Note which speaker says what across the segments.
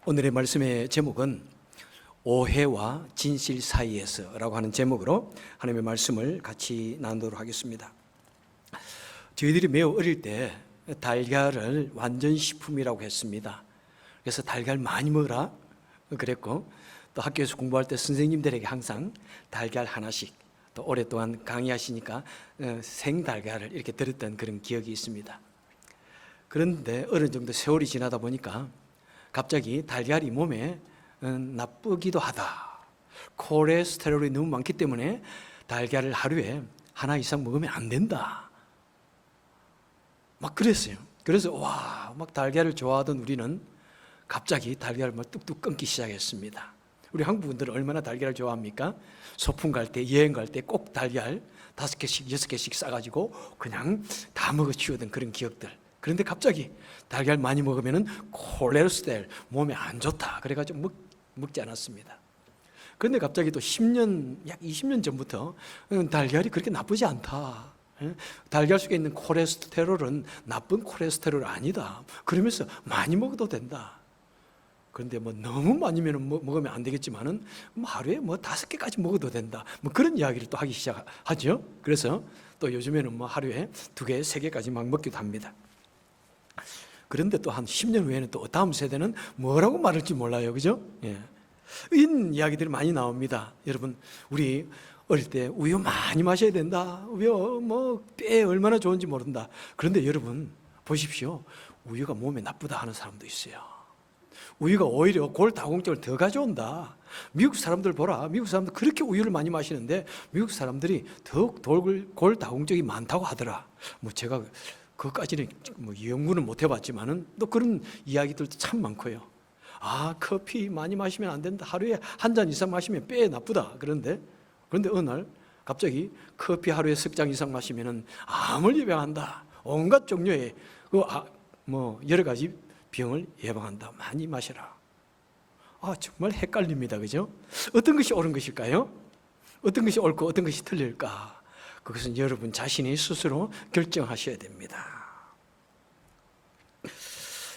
Speaker 1: 오늘의 말씀의 제목은 오해와 진실 사이에서 라고 하는 제목으로 하나님의 말씀을 같이 나누도록 하겠습니다. 저희들이 매우 어릴 때 달걀을 완전식품이라고 했습니다. 그래서 달걀 많이 먹어라 그랬고, 또 학교에서 공부할 때 선생님들에게 항상 달걀 하나씩, 또 오랫동안 강의하시니까 생달걀을 이렇게 들었던 그런 기억이 있습니다. 그런데 어느 정도 세월이 지나다 보니까 갑자기 달걀이 몸에 나쁘기도 하다, 콜레스테롤이 너무 많기 때문에 달걀을 하루에 하나 이상 먹으면 안 된다, 막 그랬어요. 그래서 막 달걀을 좋아하던 우리는 갑자기 달걀을 막 뚝뚝 끊기 시작했습니다. 우리 한국 분들은 얼마나 달걀을 좋아합니까? 소풍 갈 때, 여행 갈 때 꼭 달걀 5개씩 6개씩 싸가지고 그냥 다 먹어 치우던 그런 기억들. 그런데 갑자기 달걀 많이 먹으면 콜레스테롤 몸에 안 좋다 그래가지고 먹지 않았습니다. 그런데 갑자기 또 약 20년 전부터 달걀이 그렇게 나쁘지 않다, 달걀 속에 있는 콜레스테롤은 나쁜 콜레스테롤 아니다, 그러면서 많이 먹어도 된다. 그런데 너무 많이면 먹으면 안 되겠지만은 하루에 5개까지 먹어도 된다, 그런 이야기를 또 하기 시작하죠. 그래서 또 요즘에는 하루에 2개, 3개까지 막 먹기도 합니다. 그런데 또 한 10년 후에는 또 다음 세대는 뭐라고 말할지 몰라요, 그죠? 이런 이야기들이 많이 나옵니다. 여러분, 우리 어릴 때 우유 많이 마셔야 된다, 우유 뼈에 얼마나 좋은지 모른다. 그런데 여러분 보십시오, 우유가 몸에 나쁘다 하는 사람도 있어요. 우유가 오히려 골다공증을 더 가져온다. 미국 사람들 보라, 미국 사람들 그렇게 우유를 많이 마시는데 미국 사람들이 더욱 골다공증이 많다고 하더라. 제가 그것까지는 연구는 못 해봤지만은 또 그런 이야기들도 참 많고요. 커피 많이 마시면 안 된다, 하루에 1잔 이상 마시면 뼈에 나쁘다. 그런데 어느 날 갑자기 커피 하루에 3잔 이상 마시면은 암을 예방한다, 온갖 종류의 여러 가지 병을 예방한다, 많이 마셔라. 정말 헷갈립니다, 그죠? 어떤 것이 옳은 것일까요? 어떤 것이 옳고 어떤 것이 틀릴까? 그것은 여러분 자신이 스스로 결정하셔야 됩니다.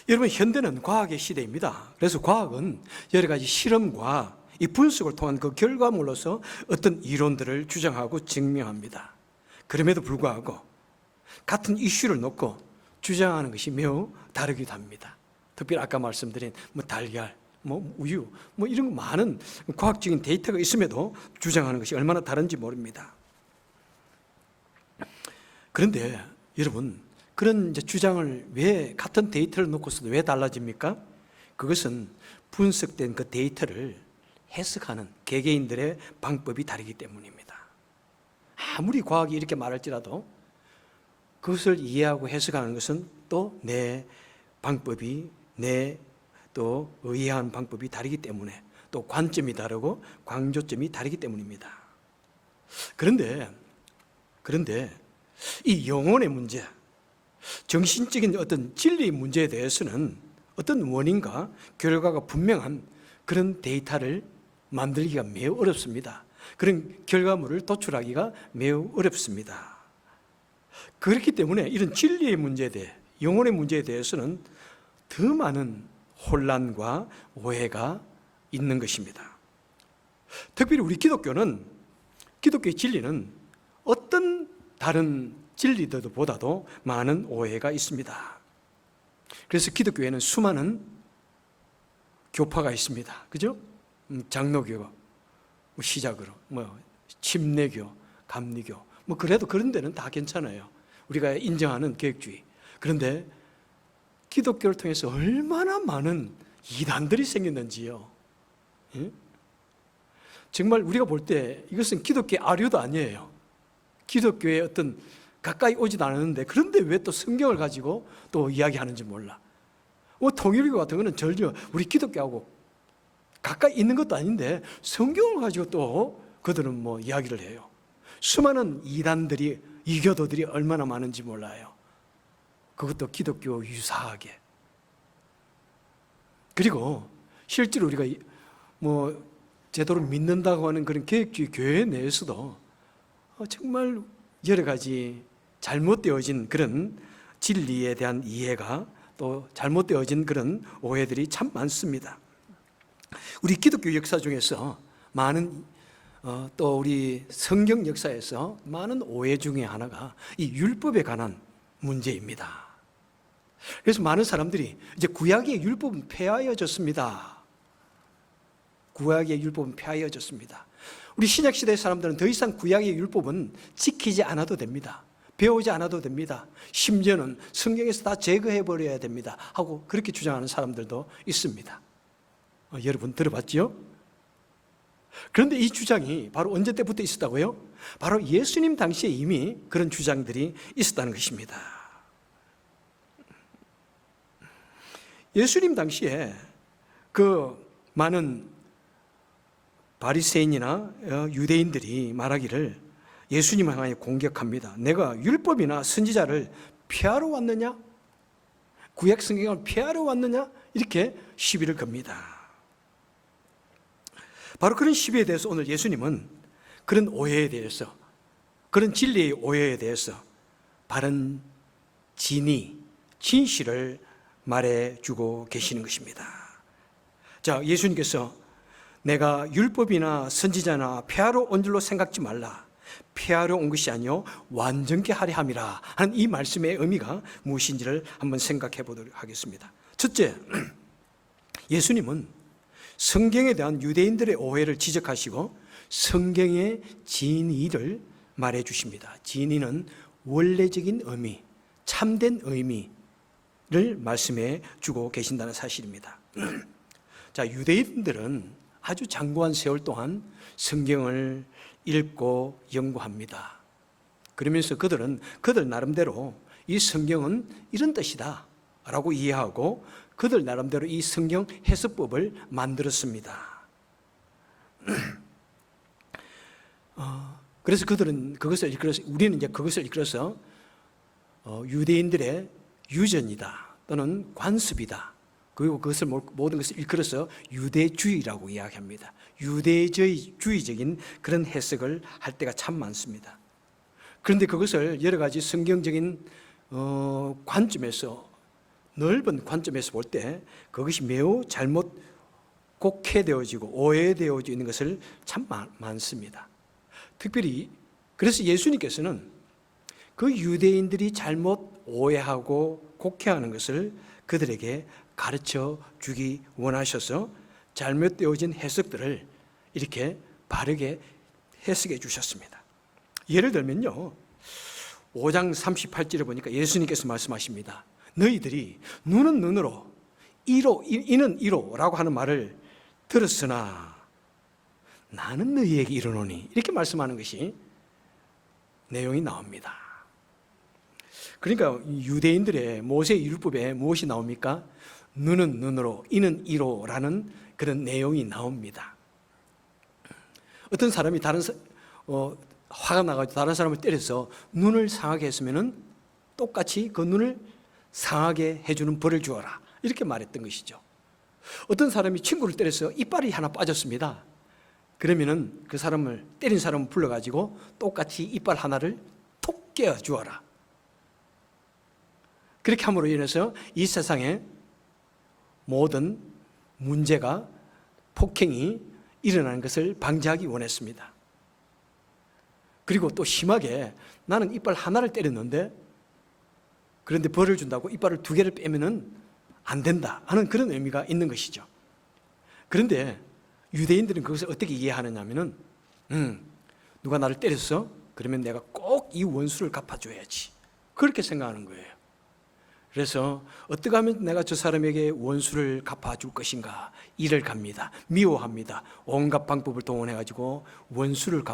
Speaker 1: 여러분, 현대는 과학의 시대입니다. 그래서 과학은 여러 가지 실험과 이 분석을 통한 그 결과물로서 어떤 이론들을 주장하고 증명합니다. 그럼에도 불구하고 같은 이슈를 놓고 주장하는 것이 매우 다르기도 합니다. 특별히 아까 말씀드린 달걀, 우유, 이런 많은 과학적인 데이터가 있음에도 주장하는 것이 얼마나 다른지 모릅니다. 그런데 여러분, 그런 주장을 왜 같은 데이터를 놓고서도 왜 달라집니까? 그것은 분석된 그 데이터를 해석하는 개개인들의 방법이 다르기 때문입니다. 아무리 과학이 이렇게 말할지라도 그것을 이해하고 해석하는 것은 또 내 방법이, 또 의아한 방법이 다르기 때문에, 또 관점이 다르고 강조점이 다르기 때문입니다. 그런데 이 영혼의 문제, 정신적인 어떤 진리의 문제에 대해서는 어떤 원인과 결과가 분명한 그런 데이터를 만들기가 매우 어렵습니다. 그런 결과물을 도출하기가 매우 어렵습니다. 그렇기 때문에 이런 진리의 문제에 대해, 영혼의 문제에 대해서는 더 많은 혼란과 오해가 있는 것입니다. 특별히 우리 기독교의 진리는 어떤 다른 진리들보다도 많은 오해가 있습니다. 그래서 기독교에는 수많은 교파가 있습니다, 그죠? 장로교 시작으로 침례교, 감리교, 그래도 그런 데는 다 괜찮아요, 우리가 인정하는 개혁주의. 그런데 기독교를 통해서 얼마나 많은 이단들이 생겼는지요. 정말 우리가 볼 때 이것은 기독교의 아류도 아니에요. 기독교의 어떤 가까이 오지도 않았는데, 그런데 왜 또 성경을 가지고 또 이야기하는지 몰라. 통일교 같은 거는 전혀 우리 기독교하고 가까이 있는 것도 아닌데 성경을 가지고 또 그들은 이야기를 해요. 수많은 이단들이, 이교도들이 얼마나 많은지 몰라요. 그것도 기독교 유사하게. 그리고 실제로 우리가 제대로 믿는다고 하는 그런 개혁주의 교회 내에서도 정말 여러 가지 잘못되어진 그런 진리에 대한 이해가 또 잘못되어진 그런 오해들이 참 많습니다. 우리 기독교 역사 중에서 많은 또 우리 성경 역사에서 많은 오해 중에 하나가 이 율법에 관한 문제입니다. 그래서 많은 사람들이 이제 구약의 율법은 폐하여졌습니다. 구약의 율법은 폐하여졌습니다. 우리 신약시대 사람들은 더 이상 구약의 율법은 지키지 않아도 됩니다. 배우지 않아도 됩니다. 심지어는 성경에서 다 제거해버려야 됩니다 하고 그렇게 주장하는 사람들도 있습니다. 여러분 들어봤죠? 그런데 이 주장이 바로 언제 때부터 있었다고요? 바로 예수님 당시에 이미 그런 주장들이 있었다는 것입니다. 예수님 당시에 그 많은 바리새인이나 유대인들이 말하기를 예수님을 향하여 공격합니다. 내가 율법이나 선지자를 폐하러 왔느냐? 구약 성경을 폐하러 왔느냐? 이렇게 시비를 겁니다. 바로 그런 시비에 대해서 오늘 예수님은 그런 오해에 대해서, 그런 진리의 오해에 대해서 바른 진실을 말해주고 계시는 것입니다. 자, 예수님께서 내가 율법이나 선지자나 폐하러 온 줄로 생각지 말라. 폐하러 온 것이 아니요 완전케 하려 함이라 하는 이 말씀의 의미가 무엇인지를 한번 생각해 보도록 하겠습니다. 첫째, 예수님은 성경에 대한 유대인들의 오해를 지적하시고 성경의 진의를 말해 주십니다. 진의는 원래적인 의미, 참된 의미를 말씀해 주고 계신다는 사실입니다. 자, 유대인들은 아주 장구한 세월 동안 성경을 읽고 연구합니다. 그러면서 그들은 그들 나름대로 이 성경은 이런 뜻이다 라고 이해하고 그들 나름대로 이 성경 해석법을 만들었습니다. 그래서 그들은 그것을 이끌어서, 우리는 이제 그것을 이끌어서 유대인들의 유전이다 또는 관습이다, 그리고 그것을 모든 것을 일컬어서 유대주의라고 이야기합니다. 유대주의적인 그런 해석을 할 때가 참 많습니다. 그런데 그것을 여러 가지 성경적인 관점에서, 넓은 관점에서 볼 때 그것이 매우 잘못 곡해되어지고 오해되어지고 있는 것을 참 많습니다. 특별히 그래서 예수님께서는 그 유대인들이 잘못 오해하고 곡해하는 것을 그들에게 가르쳐 주기 원하셔서 잘못되어진 해석들을 이렇게 바르게 해석해 주셨습니다. 예를 들면요, 5장 38절에 보니까 예수님께서 말씀하십니다. 너희들이 눈은 눈으로 이는 이로라고 하는 말을 들었으나 나는 너희에게 이르노니, 이렇게 말씀하는 것이 내용이 나옵니다. 그러니까 유대인들의 모세 율법에 무엇이 나옵니까? 눈은 눈으로, 이는 이로라는 그런 내용이 나옵니다. 어떤 사람이 화가 나가지고 다른 사람을 때려서 눈을 상하게 했으면은 똑같이 그 눈을 상하게 해주는 벌을 주어라, 이렇게 말했던 것이죠. 어떤 사람이 친구를 때려서 이빨이 하나 빠졌습니다. 그러면은 그 사람을 때린 사람을 불러가지고 똑같이 이빨 하나를 톡 깨어 주어라. 그렇게 함으로 인해서 이 세상에 모든 문제가, 폭행이 일어나는 것을 방지하기 원했습니다. 그리고 또 심하게 나는 이빨 하나를 때렸는데 그런데 벌을 준다고 이빨을 2개를 빼면은 안 된다 하는 그런 의미가 있는 것이죠. 그런데 유대인들은 그것을 어떻게 이해하느냐면은 누가 나를 때렸어? 그러면 내가 꼭 이 원수를 갚아줘야지, 그렇게 생각하는 거예요. 그래서 어떻게 하면 내가 저 사람에게 원수를 갚아줄 것인가 일을 갑니다. 미워합니다. 온갖 방법을 동원해가지고 원수를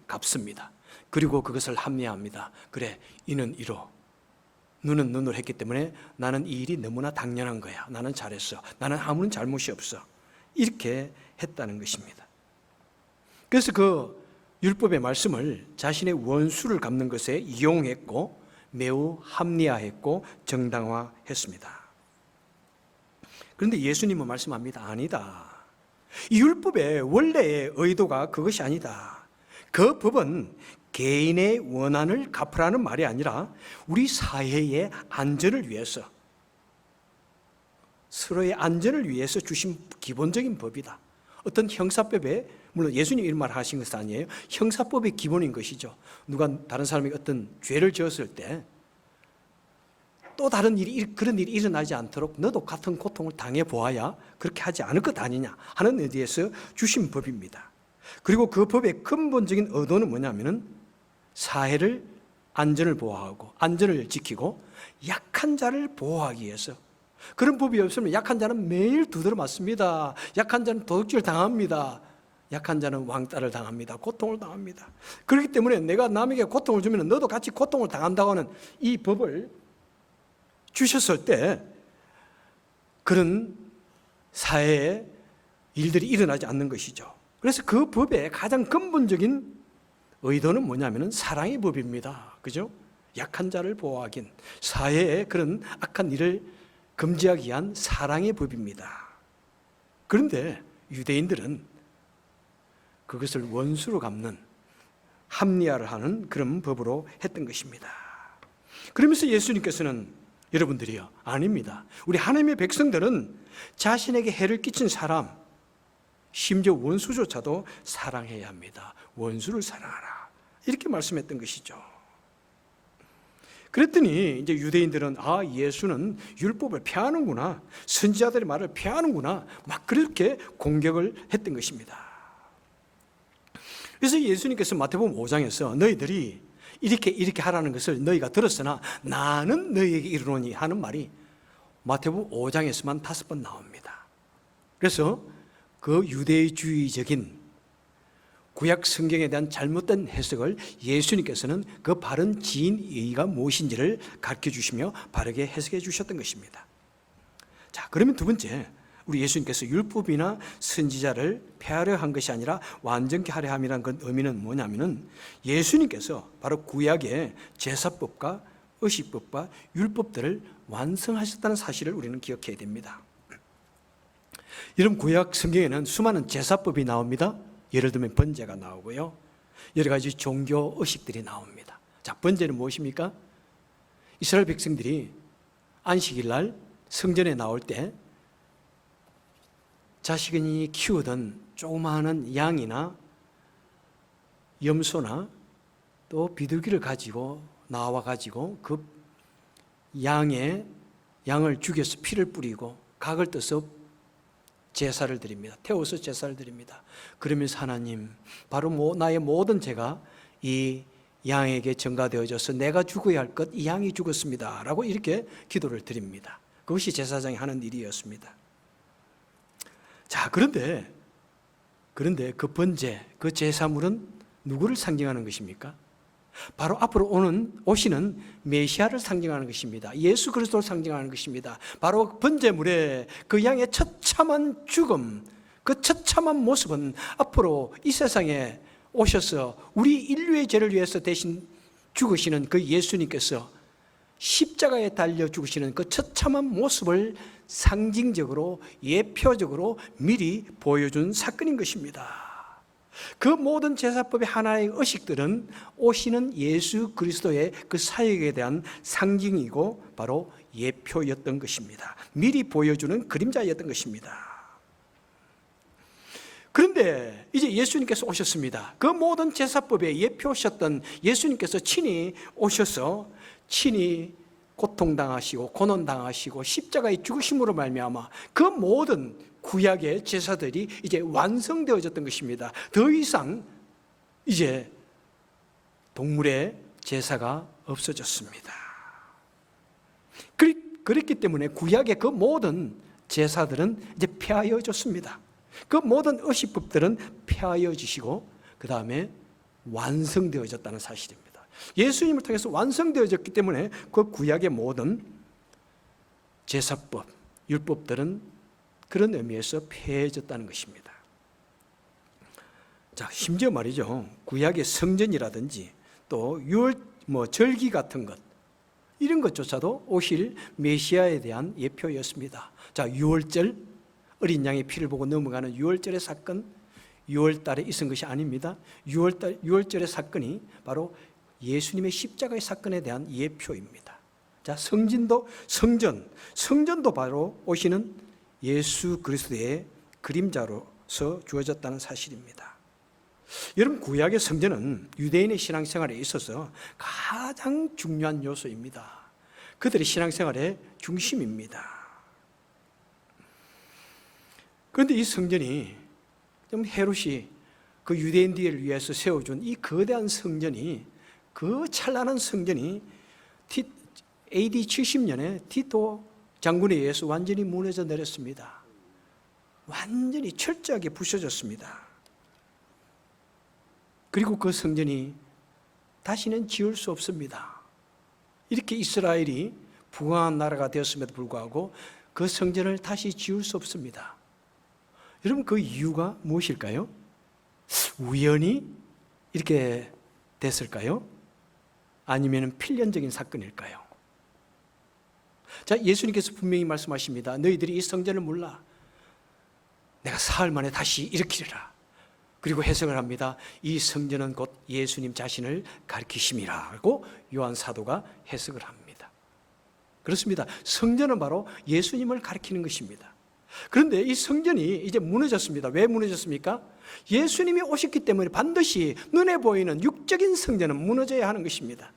Speaker 1: 갚습니다. 그리고 그것을 합리화합니다. 그래, 이는 이로, 눈은 눈으로 했기 때문에 나는 이 일이 너무나 당연한 거야. 나는 잘했어. 나는 아무런 잘못이 없어. 이렇게 했다는 것입니다. 그래서 그 율법의 말씀을 자신의 원수를 갚는 것에 이용했고 매우 합리화했고 정당화했습니다. 그런데 예수님은 말씀합니다. 아니다. 이 율법의 원래의 의도가 그것이 아니다. 그 법은 개인의 원한을 갚으라는 말이 아니라 우리 사회의 안전을 위해서, 서로의 안전을 위해서 주신 기본적인 법이다. 어떤 형사법에, 물론 예수님 이런 말 하신 것은 아니에요. 형사법의 기본인 것이죠. 누가 다른 사람이 어떤 죄를 지었을 때 또 다른 일이, 그런 일이 일어나지 않도록 너도 같은 고통을 당해 보아야 그렇게 하지 않을 것 아니냐 하는 의지에서 주신 법입니다. 그리고 그 법의 근본적인 의도는 뭐냐면은 사회를 안전을 보호하고 안전을 지키고 약한 자를 보호하기 위해서. 그런 법이 없으면 약한 자는 매일 두드려 맞습니다. 약한 자는 도둑질 당합니다. 약한 자는 왕따를 당합니다. 고통을 당합니다. 그렇기 때문에 내가 남에게 고통을 주면 너도 같이 고통을 당한다고 하는 이 법을 주셨을 때 그런 사회에 일들이 일어나지 않는 것이죠. 그래서 그 법의 가장 근본적인 의도는 뭐냐면은 사랑의 법입니다. 그죠? 약한 자를 보호하긴, 사회에 그런 악한 일을 금지하기 위한 사랑의 법입니다. 그런데 유대인들은 그것을 원수로 갚는, 합리화를 하는 그런 법으로 했던 것입니다. 그러면서 예수님께서는 여러분들이요, 아닙니다. 우리 하나님의 백성들은 자신에게 해를 끼친 사람, 심지어 원수조차도 사랑해야 합니다. 원수를 사랑하라, 이렇게 말씀했던 것이죠. 그랬더니 이제 유대인들은 예수는 율법을 폐하는구나, 선지자들의 말을 폐하는구나, 막 그렇게 공격을 했던 것입니다. 그래서 예수님께서 마태복음 5장에서 너희들이 이렇게 하라는 것을 너희가 들었으나 나는 너희에게 이르노니 하는 말이 마태복음 5장에서만 5번 나옵니다. 그래서 그 유대주의적인 구약 성경에 대한 잘못된 해석을 예수님께서는 그 바른 진의가 무엇인지를 가르쳐 주시며 바르게 해석해 주셨던 것입니다. 자, 그러면 두 번째, 우리 예수님께서 율법이나 선지자를 폐하려 한 것이 아니라 완전케 하려 함이라는 그 의미는 뭐냐면은 예수님께서 바로 구약의 제사법과 의식법과 율법들을 완성하셨다는 사실을 우리는 기억해야 됩니다. 여러분, 구약 성경에는 수많은 제사법이 나옵니다. 예를 들면 번제가 나오고요, 여러 가지 종교 의식들이 나옵니다. 자, 번제는 무엇입니까? 이스라엘 백성들이 안식일 날 성전에 나올 때 자식이 키우던 조그마한 양이나 염소나 또 비둘기를 가지고 나와가지고 그 양을 죽여서 피를 뿌리고 각을 떠서 제사를 드립니다. 태워서 제사를 드립니다. 그러면서 하나님, 바로 나의 모든 죄가 이 양에게 전가되어져서 내가 죽어야 할 것, 이 양이 죽었습니다 라고 이렇게 기도를 드립니다. 그것이 제사장이 하는 일이었습니다. 자, 그런데 그 번제, 그 제사물은 누구를 상징하는 것입니까? 바로 앞으로 오시는 메시아를 상징하는 것입니다. 예수 그리스도를 상징하는 것입니다. 바로 번제물의 그 양의 처참한 죽음, 그 처참한 모습은 앞으로 이 세상에 오셔서 우리 인류의 죄를 위해서 대신 죽으시는 그 예수님께서 십자가에 달려 죽으시는 그 처참한 모습을 상징적으로, 예표적으로 미리 보여준 사건인 것입니다. 그 모든 제사법의 하나의 의식들은 오시는 예수 그리스도의 그 사역에 대한 상징이고 바로 예표였던 것입니다. 미리 보여주는 그림자였던 것입니다. 그런데 이제 예수님께서 오셨습니다. 그 모든 제사법의 예표셨던 예수님께서 친히 오셔서 친히 고통당하시고 고난당하시고 십자가의 죽으심으로 말미암아 그 모든 구약의 제사들이 이제 완성되어졌던 것입니다. 더 이상 이제 동물의 제사가 없어졌습니다. 그렇기 때문에 구약의 그 모든 제사들은 이제 폐하여졌습니다. 그 모든 의식법들은 폐하여지시고 그 다음에 완성되어졌다는 사실입니다. 예수님을 통해서 완성되어졌기 때문에 그 구약의 모든 제사법, 율법들은 그런 의미에서 폐해졌다는 것입니다. 자, 심지어 말이죠, 구약의 성전이라든지 또 절기 같은 것, 이런 것조차도 오실 메시아에 대한 예표였습니다. 자, 유월절, 어린 양의 피를 보고 넘어가는 유월절의 사건, 6월달에 있은 것이 아닙니다. 6월절의 사건이 바로 예수님의 십자가의 사건에 대한 예표입니다. 자, 성전도 바로 오시는 예수 그리스도의 그림자로 나눠서 주어졌다는 사실입니다. 여러분, 구약의 성전은 유대인의 신앙생활에 있어서 가장 중요한 요소입니다. 그들의 신앙생활의 중심입니다. 그런데 이 성전이 좀 헤롯이 그 유대인들을 위해서 세워준 이 거대한 성전이, 그 찬란한 성전이 AD 70년에 티토 장군에 의해서 완전히 무너져 내렸습니다. 완전히 철저하게 부셔졌습니다. 그리고 그 성전이 다시는 지을 수 없습니다. 이렇게 이스라엘이 부강한 나라가 되었음에도 불구하고 그 성전을 다시 지을 수 없습니다. 여러분, 그 이유가 무엇일까요? 우연히 이렇게 됐을까요? 아니면 필연적인 사건일까요? 자, 예수님께서 분명히 말씀하십니다. 너희들이 이 성전을 몰라. 내가 사흘 만에 다시 일으키리라. 그리고 해석을 합니다. 이 성전은 곧 예수님 자신을 가리키심이라고 요한 사도가 해석을 합니다. 그렇습니다. 성전은 바로 예수님을 가리키는 것입니다. 그런데 이 성전이 이제 무너졌습니다. 왜 무너졌습니까? 예수님이 오셨기 때문에 반드시 눈에 보이는 육적인 성전은 무너져야 하는 것입니다.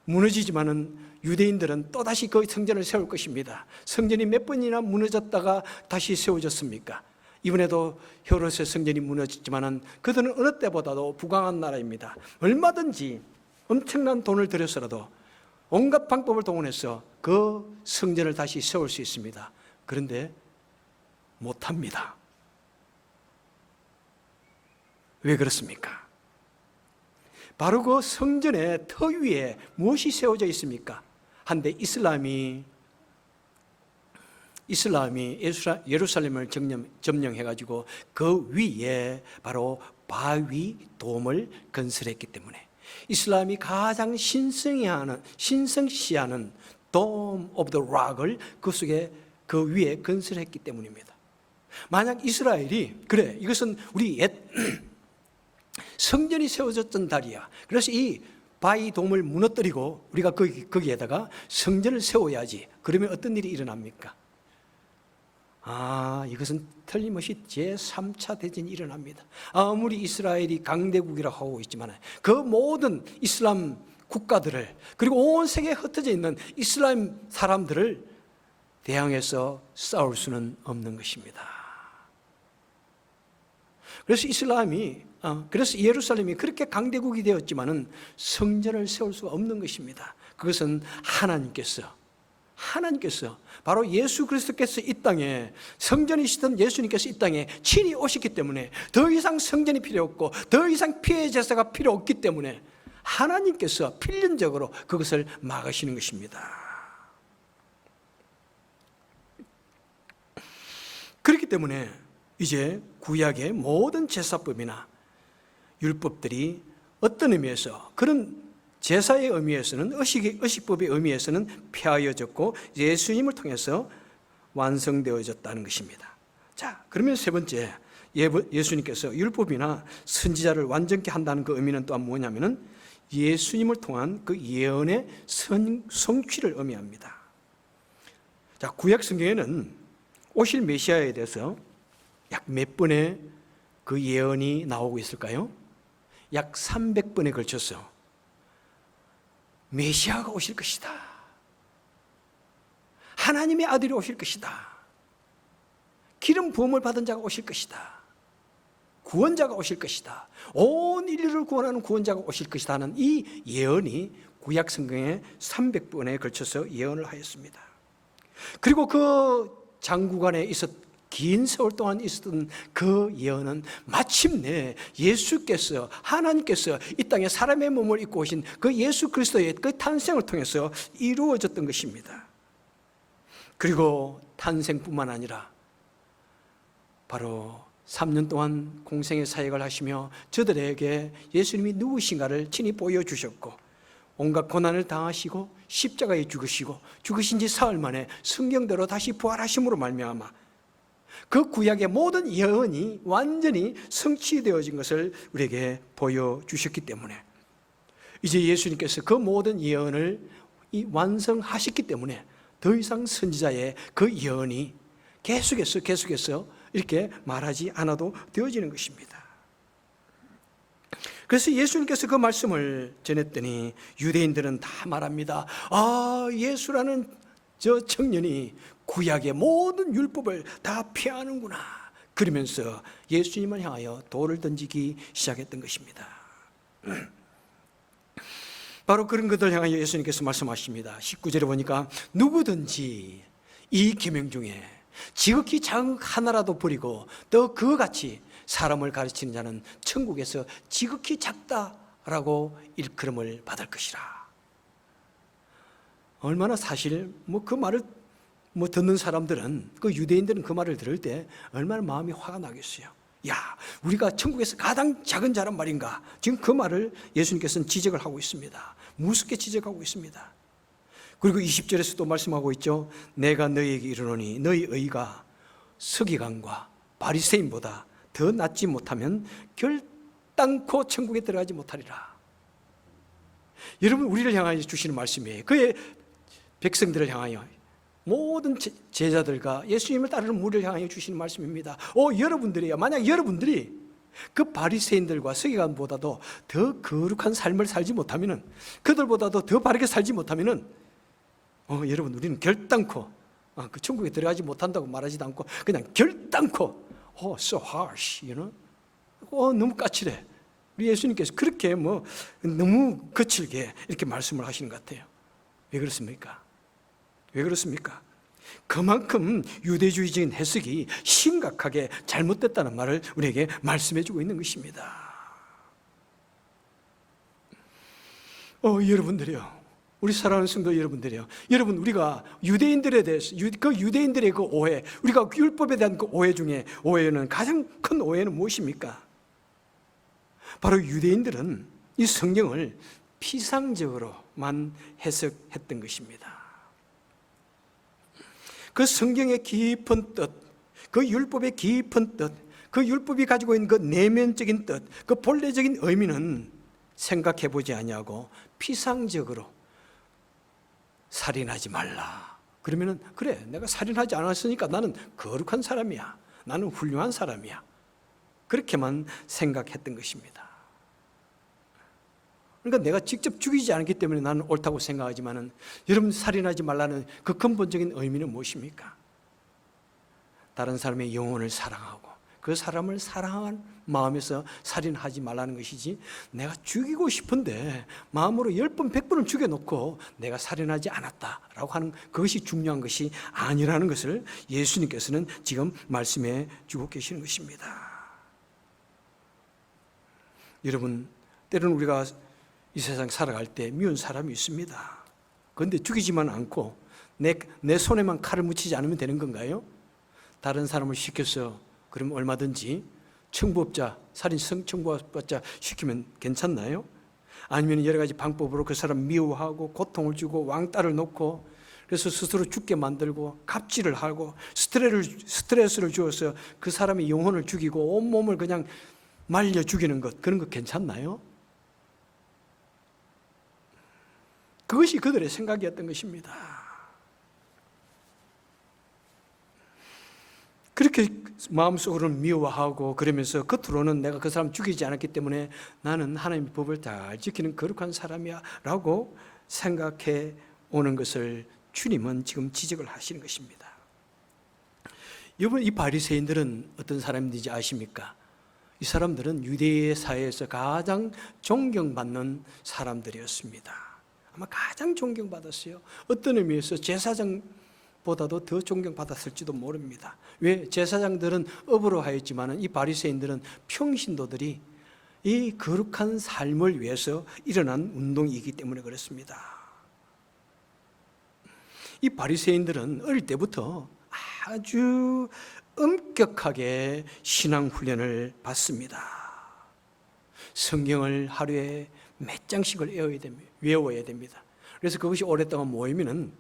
Speaker 1: 무너지지만은 유대인들은 또다시 그 성전을 세울 것입니다. 성전이 몇 번이나 무너졌다가 다시 세워졌습니까? 이번에도 헤롯의 성전이 무너졌지만은 그들은 어느 때보다도 부강한 나라입니다. 얼마든지 엄청난 돈을 들여서라도 온갖 방법을 동원해서 그 성전을 다시 세울 수 있습니다. 그런데 못합니다. 왜 그렇습니까? 바로 그 성전의 터 위에 무엇이 세워져 있습니까? 한데 이슬람이 예루살렘을 점령해가지고 그 위에 바로 바위 돔을 건설했기 때문에, 이슬람이 가장 신성시하는 Dome of the Rock을 그 속에 그 위에 건설했기 때문입니다. 만약 이스라엘이 그래, 이것은 우리 옛 성전이 세워졌던 달이야, 그래서 이 바위 돔을 무너뜨리고 우리가 거기에다가 성전을 세워야지, 그러면 어떤 일이 일어납니까? 이것은 틀림없이 제3차 대전이 일어납니다. 아무리 이스라엘이 강대국이라고 하고 있지만 그 모든 이슬람 국가들을, 그리고 온 세계에 흩어져 있는 이슬람 사람들을 대항해서 싸울 수는 없는 것입니다. 그래서 그래서 예루살렘이 그렇게 강대국이 되었지만은 성전을 세울 수가 없는 것입니다. 그것은 하나님께서 바로 예수 그리스도께서 이 땅에, 성전이시던 예수님께서 이 땅에 친히 오셨기 때문에 더 이상 성전이 필요 없고 더 이상 피해 제사가 필요 없기 때문에 하나님께서 필연적으로 그것을 막으시는 것입니다. 그렇기 때문에 이제 구약의 모든 제사법이나 율법들이 어떤 의미에서, 그런 제사의 의미에서는, 의식법의 의미에서는 폐하여졌고 예수님을 통해서 완성되어졌다는 것입니다. 자, 그러면 세 번째, 예수님께서 율법이나 선지자를 완전케 한다는 그 의미는 또한 뭐냐면은 예수님을 통한 그 예언의 성취를 의미합니다. 자, 구약 성경에는 오실 메시아에 대해서 약 몇 번의 그 예언이 나오고 있을까요? 약 300번에 걸쳐서 메시아가 오실 것이다, 하나님의 아들이 오실 것이다, 기름 부음을 받은 자가 오실 것이다, 구원자가 오실 것이다, 온 인류를 구원하는 구원자가 오실 것이다 하는 이 예언이 구약 성경에 300번에 걸쳐서 예언을 하였습니다. 그리고 그 장구간에 긴 세월 동안 있었던 그 예언은 마침내 예수께서, 하나님께서 이 땅에 사람의 몸을 입고 오신 그 예수 그리스도의 그 탄생을 통해서 이루어졌던 것입니다. 그리고 탄생뿐만 아니라 바로 3년 동안 공생의 사역을 하시며 저들에게 예수님이 누구신가를 친히 보여주셨고, 온갖 고난을 당하시고 십자가에 죽으시고 죽으신 지 사흘 만에 성경대로 다시 부활하심으로 말미암아 그 구약의 모든 예언이 완전히 성취되어진 것을 우리에게 보여주셨기 때문에 이제 예수님께서 그 모든 예언을 완성하셨기 때문에 더 이상 선지자의 그 예언이 계속해서 이렇게 말하지 않아도 되어지는 것입니다. 그래서 예수님께서 그 말씀을 전했더니 유대인들은 다 말합니다. 아, 예수라는 저 청년이 구약의 모든 율법을 다 피하는구나. 그러면서 예수님을 향하여 돌을 던지기 시작했던 것입니다. 바로 그런 것들 향하여 예수님께서 말씀하십니다. 19절에 보니까 누구든지 이 계명 중에 지극히 작은 것 하나라도 버리고 또 그와 같이 사람을 가르치는 자는 천국에서 지극히 작다라고 일컬음을 받을 것이라. 얼마나 사실 그 말을 듣는 사람들은, 그 유대인들은 그 말을 들을 때 얼마나 마음이 화가 나겠어요. 야, 우리가 천국에서 가장 작은 자란 말인가? 지금 그 말을 예수님께서는 지적을 하고 있습니다. 무섭게 지적하고 있습니다. 그리고 20절에서 또 말씀하고 있죠. 내가 너희에게 이르노니 너희 의가 서기관과 바리새인보다 더 낫지 못하면 결단코 천국에 들어가지 못하리라. 여러분, 우리를 향하여 주시는 말씀이에요. 그의 백성들을 향하여, 모든 제자들과 예수님을 따르는 무리를 향하여 주시는 말씀입니다. 여러분들이요, 만약 여러분들이 그 바리새인들과 서기관보다도 더 거룩한 삶을 살지 못하면은, 그들보다도 더 바르게 살지 못하면은, 여러분, 우리는 결단코 그 천국에 들어가지 못한다고 말하지도 않고 그냥 결단코 so harsh, 너무 까칠해. 우리 예수님께서 그렇게 너무 거칠게 이렇게 말씀을 하시는 것 같아요. 왜 그렇습니까? 왜 그렇습니까? 그만큼 유대주의적인 해석이 심각하게 잘못됐다는 말을 우리에게 말씀해주고 있는 것입니다. 여러분들이요, 우리 사랑하는 성도 여러분들이요, 여러분, 우리가 유대인들에 대해서 그 유대인들의 그 오해, 우리가 율법에 대한 그 오해 중에 오해는, 가장 큰 오해는 무엇입니까? 바로 유대인들은 이 성경을 피상적으로만 해석했던 것입니다. 그 성경의 깊은 뜻, 그 율법의 깊은 뜻, 그 율법이 가지고 있는 그 내면적인 뜻, 그 본래적인 의미는 생각해 보지 아니하고 피상적으로 살인하지 말라. 그러면은, 그래, 내가 살인하지 않았으니까 나는 거룩한 사람이야, 나는 훌륭한 사람이야, 그렇게만 생각했던 것입니다. 그러니까 내가 직접 죽이지 않기 때문에 나는 옳다고 생각하지만은, 여러분, 살인하지 말라는 그 근본적인 의미는 무엇입니까? 다른 사람의 영혼을 사랑하고 그 사람을 사랑한 마음에서 살인하지 말라는 것이지, 내가 죽이고 싶은데 마음으로 10번 100번을 죽여놓고 내가 살인하지 않았다라고 하는 그것이 중요한 것이 아니라는 것을 예수님께서는 지금 말씀해 주고 계시는 것입니다. 여러분, 때로는 우리가 이 세상 살아갈 때 미운 사람이 있습니다. 그런데 죽이지만 않고 내 손에만 칼을 묻히지 않으면 되는 건가요? 다른 사람을 시켜서 그러면 얼마든지 청부업자, 살인 청부업자 시키면 괜찮나요? 아니면 여러 가지 방법으로 그 사람 미워하고 고통을 주고 왕따를 놓고, 그래서 스스로 죽게 만들고 갑질을 하고 스트레스를 주어서 그 사람의 영혼을 죽이고 온몸을 그냥 말려 죽이는 것, 그런 거 괜찮나요? 그것이 그들의 생각이었던 것입니다. 그렇게 마음속으로는 미워하고, 그러면서 겉으로는 내가 그 사람 죽이지 않았기 때문에 나는 하나님의 법을 잘 지키는 거룩한 사람이야 라고 생각해 오는 것을 주님은 지금 지적을 하시는 것입니다. 여러분, 이 바리새인들은 어떤 사람인지 아십니까? 이 사람들은 유대 사회에서 가장 존경받는 사람들이었습니다. 아마 가장 존경받았어요. 어떤 의미에서 제사장보다도 더 존경받았을지도 모릅니다. 왜? 제사장들은 업으로 하였지만 이 바리새인들은 평신도들이 이 거룩한 삶을 위해서 일어난 운동이기 때문에 그렇습니다. 이 바리새인들은 어릴 때부터 아주 엄격하게 신앙 훈련을 받습니다. 성경을 하루에 몇 장씩을 외워야 됩니다. 그래서 그것이 오랫동안 모이면은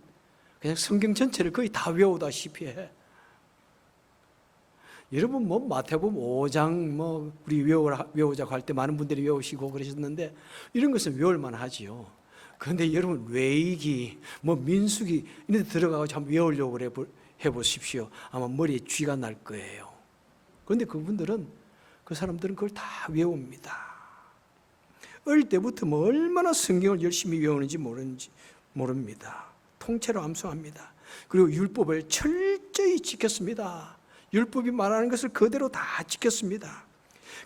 Speaker 1: 그냥 성경 전체를 거의 다 외우다시피 해. 여러분, 마태복음 5장 우리 외우자고 할 때 많은 분들이 외우시고 그러셨는데, 이런 것은 외울 만하지요. 그런데 여러분, 레위기, 민수기 이런 데 들어가서 한번 외우려고 해보십시오. 아마 머리에 쥐가 날 거예요. 그런데 그 사람들은 그걸 다 외웁니다. 어릴 때부터 뭐 얼마나 성경을 열심히 외우는지 모릅니다. 통째로 암송합니다. 그리고 율법을 철저히 지켰습니다. 율법이 말하는 것을 그대로 다 지켰습니다.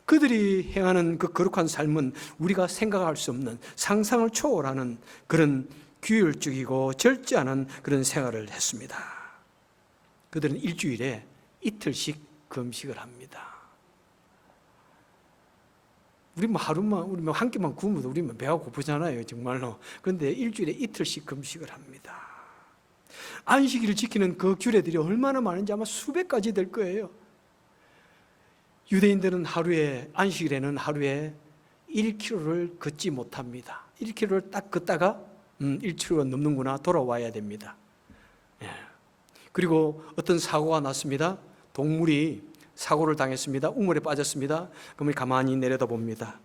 Speaker 1: 그들이 행하는 그 거룩한 삶은 우리가 생각할 수 없는 상상을 초월하는 그런 규율적이고 절제하는 그런 생활을 했습니다. 그들은 일주일에 이틀씩 금식을 합니다. 우리 우리 한 끼만 구우면 우리 배가 고프잖아요, 정말로. 그런데 일주일에 이틀씩 금식을 합니다. 안식일을 지키는 그 규례들이 얼마나 많은지 아마 수백 가지 될 거예요. 유대인들은 안식일에는 하루에 1km를 걷지 못합니다. 1km를 딱 걷다가 1km가 넘는구나, 돌아와야 됩니다. 예. 그리고 어떤 사고가 났습니다. 동물이 사고를 당했습니다. 우물에 빠졌습니다. 그러면 가만히 내려다봅니다.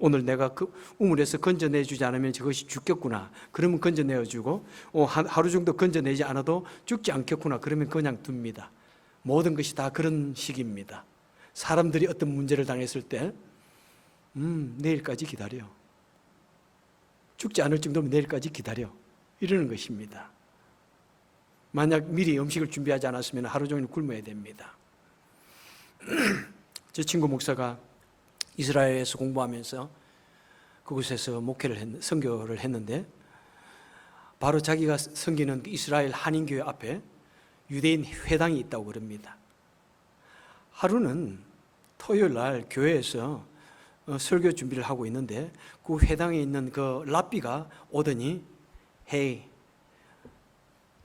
Speaker 1: 오늘 내가 그 우물에서 건져내주지 않으면 저것이 죽겠구나. 그러면 건져내어주고 하루 정도 건져내지 않아도 죽지 않겠구나. 그러면 그냥 둡니다. 모든 것이 다 그런 식입니다. 사람들이 어떤 문제를 당했을 때 내일까지 기다려. 죽지 않을 정도면 내일까지 기다려. 이러는 것입니다. 만약 미리 음식을 준비하지 않았으면 하루 종일 굶어야 됩니다. 제 친구 목사가 이스라엘에서 공부하면서 그곳에서 선교를 했는데 바로 자기가 섬기는 이스라엘 한인교회 앞에 유대인 회당이 있다고 그럽니다. 하루는 토요일 날 교회에서 설교 준비를 하고 있는데 그 회당에 있는 그 랍비가 오더니 Hey,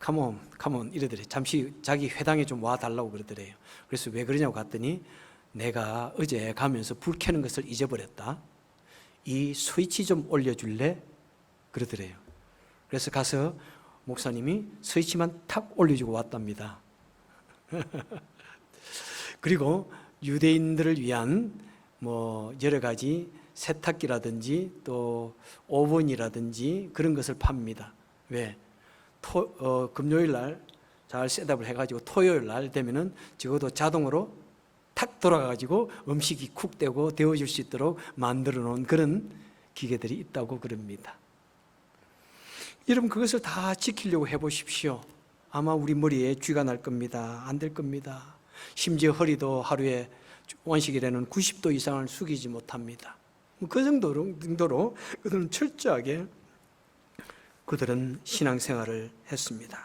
Speaker 1: come on 이러더래요. 잠시 자기 회당에 좀 와달라고 그러더래요. 그래서 왜 그러냐고 갔더니 내가 어제 가면서 불 켜는 것을 잊어버렸다. 이 스위치 좀 올려줄래? 그러더래요. 그래서 가서 목사님이 스위치만 탁 올려주고 왔답니다. 그리고 유대인들을 위한 여러 가지 세탁기라든지 또 오븐이라든지 그런 것을 팝니다. 왜? 금요일 날 잘 셋업을 해가지고 토요일 날 되면은 적어도 자동으로 탁 돌아가가지고 음식이 쿡 되고 데워질 수 있도록 만들어 놓은 그런 기계들이 있다고 그럽니다. 여러분 그것을 다 지키려고 해보십시오. 아마 우리 머리에 쥐가 날 겁니다. 안 될 겁니다. 심지어 허리도 하루에 원식일에는 90도 이상을 숙이지 못합니다. 그 정도로 그들은 철저하게 그들은 신앙생활을 했습니다.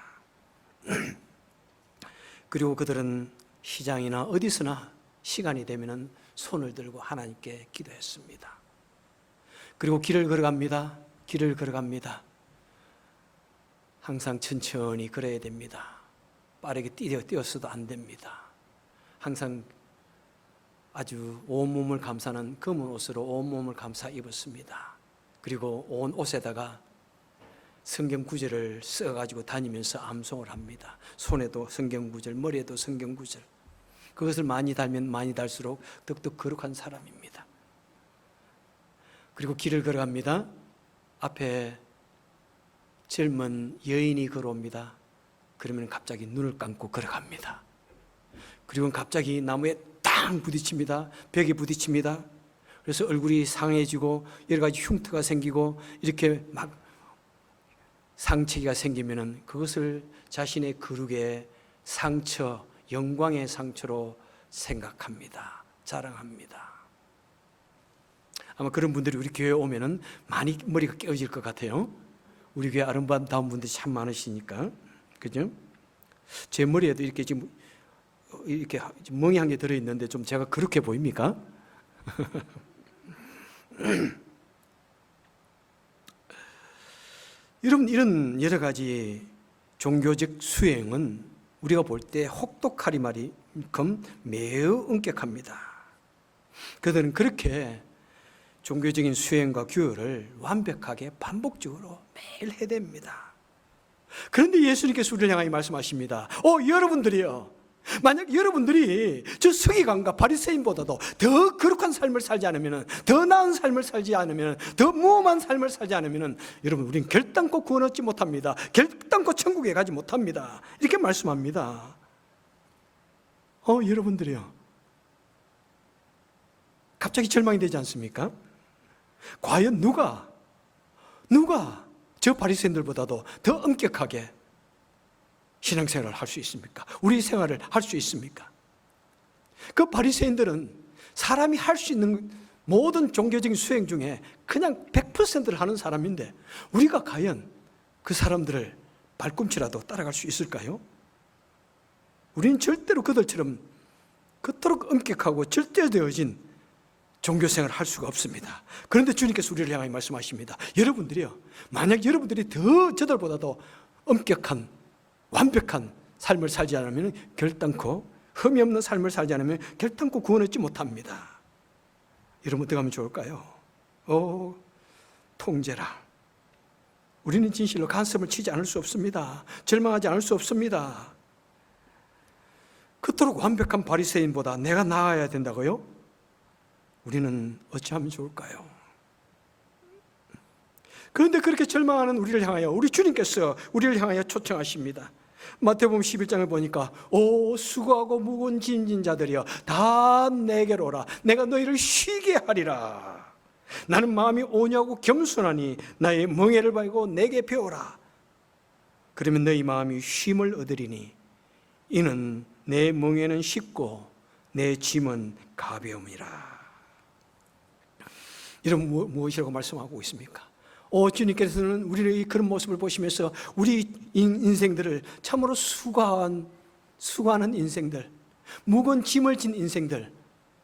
Speaker 1: 그리고 그들은 시장이나 어디서나 시간이 되면 손을 들고 하나님께 기도했습니다. 그리고 길을 걸어갑니다. 항상 천천히 걸어야 됩니다. 빠르게 뛰어서도 안 됩니다. 항상 아주 온몸을 감싸는 검은 옷으로 온몸을 감싸 입었습니다. 그리고 온 옷에다가 성경 구절을 써가지고 다니면서 암송을 합니다. 손에도 성경 구절, 머리에도 성경 구절. 그것을 많이 달면 많이 달수록 더욱더 거룩한 사람입니다. 그리고 길을 걸어갑니다. 앞에 젊은 여인이 걸어옵니다. 그러면 갑자기 눈을 감고 걸어갑니다. 그리고 갑자기 나무에 땅 부딪힙니다. 벽에 부딪힙니다. 그래서 얼굴이 상해지고 여러 가지 흉터가 생기고 이렇게 막 상처가 생기면은 그것을 자신의 거룩의 상처, 영광의 상처로 생각합니다. 자랑합니다. 아마 그런 분들이 우리 교회에 오면은 많이 머리가 깨어질 것 같아요. 우리 교회 아름다운 분들이 참 많으시니까. 그죠? 제 머리에도 이렇게 지금 이렇게 멍이 한 개 들어있는데 좀 제가 그렇게 보입니까? 여러분, 이런 여러 가지 종교적 수행은 우리가 볼 때 혹독하리만큼 매우 엄격합니다. 그들은 그렇게 종교적인 수행과 규율을 완벽하게 반복적으로 매일 해댑니다. 그런데 예수님께서 우리를 향하여 말씀하십니다. 여러분들이요. 만약 여러분들이 저 서기관과 바리새인보다도 더 거룩한 삶을 살지 않으면, 더 나은 삶을 살지 않으면, 더 무험한 삶을 살지 않으면 여러분 우리는 결단코 구원 얻지 못합니다. 결단코 천국에 가지 못합니다. 이렇게 말씀합니다. 여러분들이요. 갑자기 절망이 되지 않습니까? 과연 누가 저 바리새인들보다도 더 엄격하게 신앙생활을 할 수 있습니까? 우리 생활을 할 수 있습니까? 그 바리새인들은 사람이 할 수 있는 모든 종교적인 수행 중에 그냥 100%를 하는 사람인데 우리가 과연 그 사람들을 발꿈치라도 따라갈 수 있을까요? 우리는 절대로 그들처럼 그토록 엄격하고 절대되어진 종교생활을 할 수가 없습니다. 그런데 주님께서 우리를 향하여 말씀하십니다. 여러분들이요, 만약 여러분들이 더 저들보다도 엄격한 완벽한 삶을 살지 않으면 결단코 흠이 없는 삶을 살지 않으면 결단코 구원 얻지 못합니다. 여러분 어떻게 하면 좋을까요? 통제라. 우리는 진실로 간섭을 치지 않을 수 없습니다. 절망하지 않을 수 없습니다. 그토록 완벽한 바리새인보다 내가 나아야 된다고요? 우리는 어찌하면 좋을까요? 그런데 그렇게 절망하는 우리를 향하여 우리 주님께서 우리를 향하여 초청하십니다. 마태복음 11장을 보니까 수고하고 무거운 짐진 자들이여 다 내게로 오라. 내가 너희를 쉬게 하리라. 나는 마음이 온유하고 겸손하니 나의 멍에를 바이고 내게 배우라. 그러면 너희 마음이 쉼을 얻으리니 이는 내 멍에는 쉽고 내 짐은 가벼움이라. 여러분 무엇이라고 말씀하고 있습니까? 주님께서는 우리의 그런 모습을 보시면서 우리 인생들을 참으로 수고하는 인생들, 무거운 짐을 진 인생들,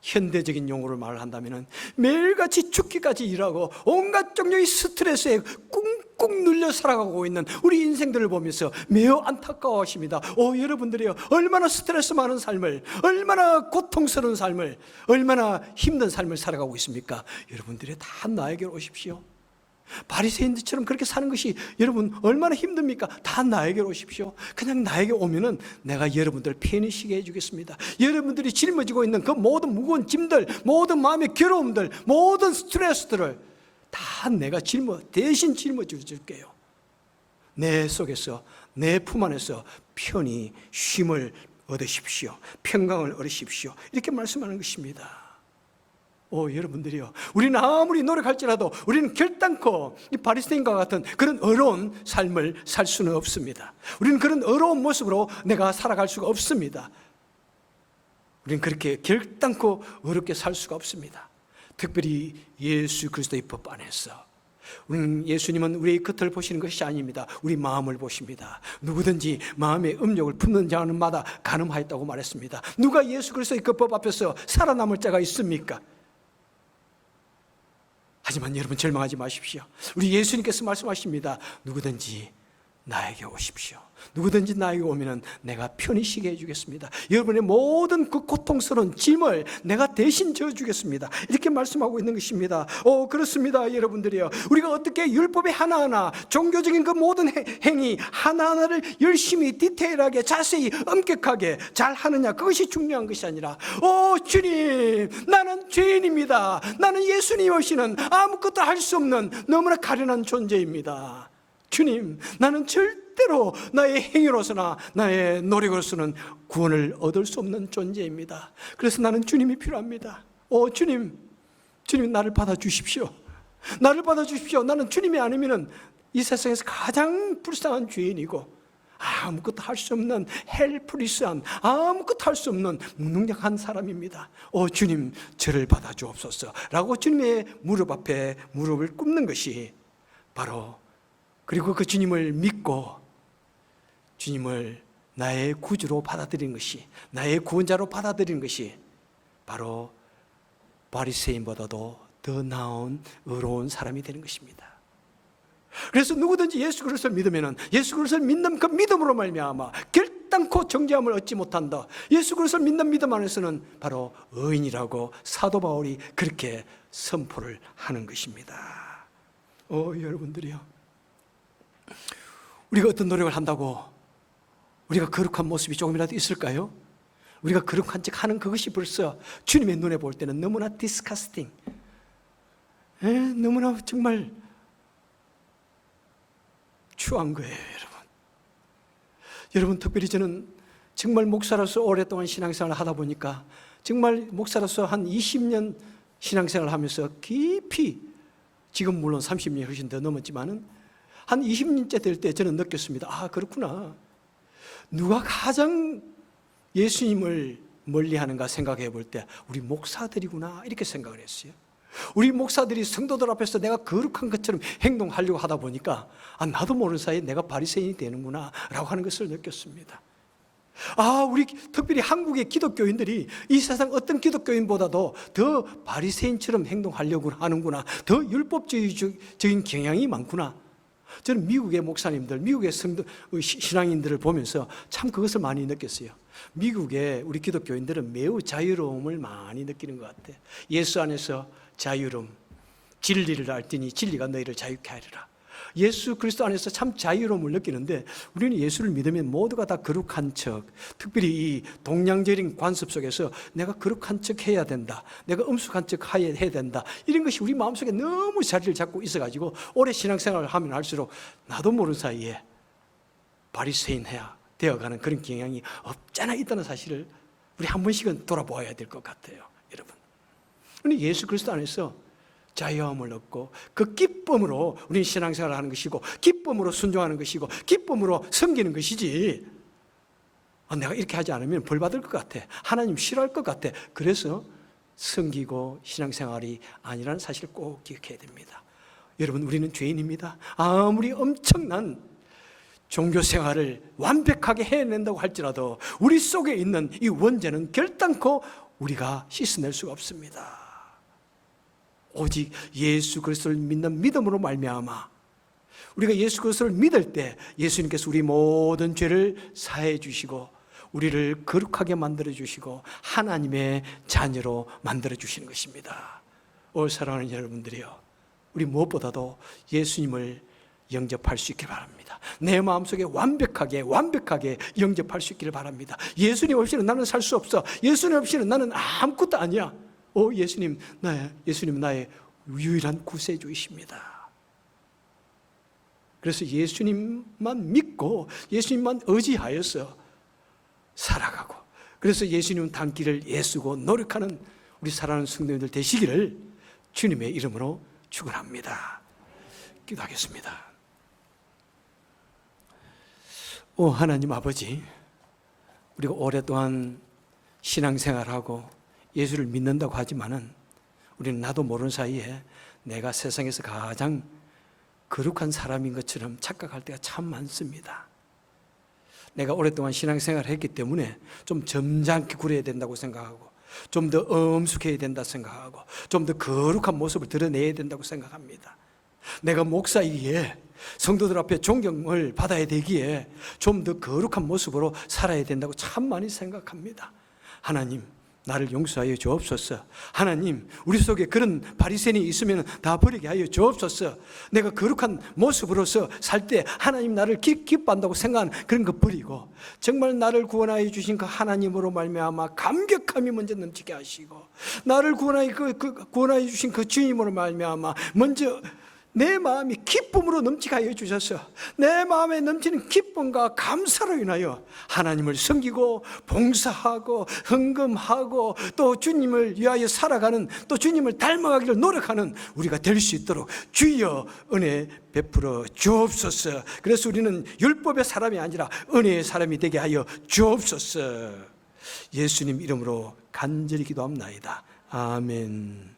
Speaker 1: 현대적인 용어로 말을 한다면 매일같이 죽기까지 일하고 온갖 종류의 스트레스에 꾹꾹 눌려 살아가고 있는 우리 인생들을 보면서 매우 안타까워하십니다. 여러분들이요, 얼마나 스트레스 많은 삶을, 얼마나 고통스러운 삶을, 얼마나 힘든 삶을 살아가고 있습니까? 여러분들이 다 나에게로 오십시오. 바리새인들처럼 그렇게 사는 것이 여러분 얼마나 힘듭니까? 다 나에게로 오십시오. 그냥 나에게 오면은 내가 여러분들 편히 쉬게 해주겠습니다. 여러분들이 짊어지고 있는 그 모든 무거운 짐들, 모든 마음의 괴로움들, 모든 스트레스들을 다 내가 대신 짊어져 줄게요. 내 속에서, 내 품 안에서 편히 쉼을 얻으십시오. 평강을 얻으십시오. 이렇게 말씀하는 것입니다. 여러분들이요, 우리는 아무리 노력할지라도 우리는 결단코 이 바리새인과 같은 그런 어려운 삶을 살 수는 없습니다. 우리는 그런 어려운 모습으로 내가 살아갈 수가 없습니다. 우리는 그렇게 결단코 어렵게 살 수가 없습니다. 특별히 예수 그리스도의 법 안에서. 예수님은 우리의 겉을 보시는 것이 아닙니다. 우리 마음을 보십니다. 누구든지 마음의 음욕을 품는 자는 마다 간음하였다고 말했습니다. 누가 예수 그리스도의 그 법 앞에서 살아남을 자가 있습니까? 하지만 여러분 절망하지 마십시오. 우리 예수님께서 말씀하십니다. 누구든지 나에게 오십시오. 누구든지 나에게 오면은 내가 편히 쉬게 해주겠습니다. 여러분의 모든 그 고통스러운 짐을 내가 대신 져주겠습니다. 이렇게 말씀하고 있는 것입니다. 그렇습니다. 여러분들이요, 우리가 어떻게 율법의 하나하나, 종교적인 그 모든 행위 하나하나를 열심히 디테일하게 자세히 엄격하게 잘 하느냐, 그것이 중요한 것이 아니라 주님, 나는 죄인입니다. 나는 예수님 없이는 아무것도 할 수 없는 너무나 가련한 존재입니다. 주님, 나는 절대로 나의 행위로서나 나의 노력으로서는 구원을 얻을 수 없는 존재입니다. 그래서 나는 주님이 필요합니다. 주님 나를 받아주십시오. 나를 받아주십시오. 나는 주님이 아니면 이 세상에서 가장 불쌍한 죄인이고 아무것도 할 수 없는 헬프리스한, 아무것도 할 수 없는 무능력한 사람입니다. 주님, 저를 받아주옵소서 라고 주님의 무릎 앞에 무릎을 꿇는 것이 바로, 그리고 그 주님을 믿고 주님을 나의 구주로 받아들이는 것이, 나의 구원자로 받아들이는 것이 바로 바리새인보다도 더 나은 의로운 사람이 되는 것입니다. 그래서 누구든지 예수 그리스도를 믿으면 예수 그리스도를 믿는 그 믿음으로 말미암아 결단코 정죄함을 얻지 못한다. 예수 그리스도를 믿는 믿음 안에서는 바로 의인이라고 사도 바울이 그렇게 선포를 하는 것입니다. 여러분들이요, 우리가 어떤 노력을 한다고 우리가 거룩한 모습이 조금이라도 있을까요? 우리가 거룩한 척 하는 그것이 벌써 주님의 눈에 볼 때는 너무나 디스카스팅, 너무나 정말 추한 거예요. 여러분, 특별히 저는 정말 목사로서 오랫동안 신앙생활을 하다 보니까 정말 목사로서 한 20년 신앙생활을 하면서 깊이, 지금 물론 30년이 훨씬 더 넘었지만은 한 20년째 될 때 저는 느꼈습니다. 아, 그렇구나. 누가 가장 예수님을 멀리하는가 생각해 볼 때 우리 목사들이구나, 이렇게 생각을 했어요. 우리 목사들이 성도들 앞에서 내가 거룩한 것처럼 행동하려고 하다 보니까 아, 나도 모르는 사이에 내가 바리새인이 되는구나 라고 하는 것을 느꼈습니다. 아, 우리 특별히 한국의 기독교인들이 이 세상 어떤 기독교인보다도 더 바리새인처럼 행동하려고 하는구나, 더 율법주의적인 경향이 많구나. 저는 미국의 목사님들, 미국의 신앙인들을 보면서 참 그것을 많이 느꼈어요. 미국의 우리 기독교인들은 매우 자유로움을 많이 느끼는 것 같아요. 예수 안에서 자유로움, 진리를 알더니 진리가 너희를 자유케 하리라. 예수 그리스도 안에서 참 자유로움을 느끼는데, 우리는 예수를 믿으면 모두가 다 거룩한 척, 특별히 이 동양적인 관습 속에서 내가 거룩한 척 해야 된다, 내가 엄숙한 척 해야 된다, 이런 것이 우리 마음속에 너무 자리를 잡고 있어가지고 오래 신앙생활을 하면 할수록 나도 모르는 사이에 바리새인 되어가는 그런 경향이 없잖아 있다는 사실을 우리 한 번씩은 돌아보아야 될 것 같아요, 여러분. 그런데 예수 그리스도 안에서 자유함을 얻고 그 기쁨으로 우리는 신앙생활을 하는 것이고, 기쁨으로 순종하는 것이고, 기쁨으로 섬기는 것이지, 내가 이렇게 하지 않으면 벌 받을 것 같아, 하나님 싫어할 것 같아, 그래서 섬기고 신앙생활이 아니라는 사실을 꼭 기억해야 됩니다. 여러분, 우리는 죄인입니다. 아무리 엄청난 종교생활을 완벽하게 해낸다고 할지라도 우리 속에 있는 이 원죄는 결단코 우리가 씻어낼 수가 없습니다. 오직 예수 그리스도를 믿는 믿음으로 말미암아 우리가 예수 그리스도를 믿을 때 예수님께서 우리 모든 죄를 사해 주시고 우리를 거룩하게 만들어 주시고 하나님의 자녀로 만들어 주시는 것입니다. 사랑하는 여러분들이요, 우리 무엇보다도 예수님을 영접할 수 있길 바랍니다. 내 마음속에 완벽하게 영접할 수 있기를 바랍니다. 예수님 없이는 나는 살 수 없어, 예수님 없이는 나는 아무것도 아니야. 예수님은 나의 유일한 구세주이십니다. 그래서 예수님만 믿고 예수님만 의지하여서 살아가고, 그래서 예수님 단길을 애쓰고 노력하는 우리 사랑하는 성도님들 되시기를 주님의 이름으로 축원합니다. 기도하겠습니다. 하나님 아버지, 우리가 오랫동안 신앙생활하고 예수를 믿는다고 하지만은 우리는 나도 모르는 사이에 내가 세상에서 가장 거룩한 사람인 것처럼 착각할 때가 참 많습니다. 내가 오랫동안 신앙생활을 했기 때문에 좀 점잖게 굴어야 된다고 생각하고, 좀 더 엄숙해야 된다 생각하고, 좀 더 거룩한 모습을 드러내야 된다고 생각합니다. 내가 목사이기에 성도들 앞에 존경을 받아야 되기에 좀 더 거룩한 모습으로 살아야 된다고 참 많이 생각합니다. 하나님, 나를 용서하여 주옵소서. 하나님, 우리 속에 그런 바리새인이 있으면 다 버리게 하여 주옵소서. 내가 거룩한 모습으로서 살 때 하나님 나를 기뻐한다고 생각하는 그런 거 버리고, 정말 나를 구원하여 주신 그 하나님으로 말미암아 감격함이 먼저 넘치게 하시고, 나를 구원하여 주신 그 주님으로 말미암아 먼저 내 마음이 기쁨으로 넘치게 하여 주셔서 내 마음에 넘치는 기쁨과 감사로 인하여 하나님을 섬기고 봉사하고 헌금하고 또 주님을 위하여 살아가는, 또 주님을 닮아가기를 노력하는 우리가 될 수 있도록 주여 은혜 베풀어 주옵소서. 그래서 우리는 율법의 사람이 아니라 은혜의 사람이 되게 하여 주옵소서. 예수님 이름으로 간절히 기도합나이다. 아멘.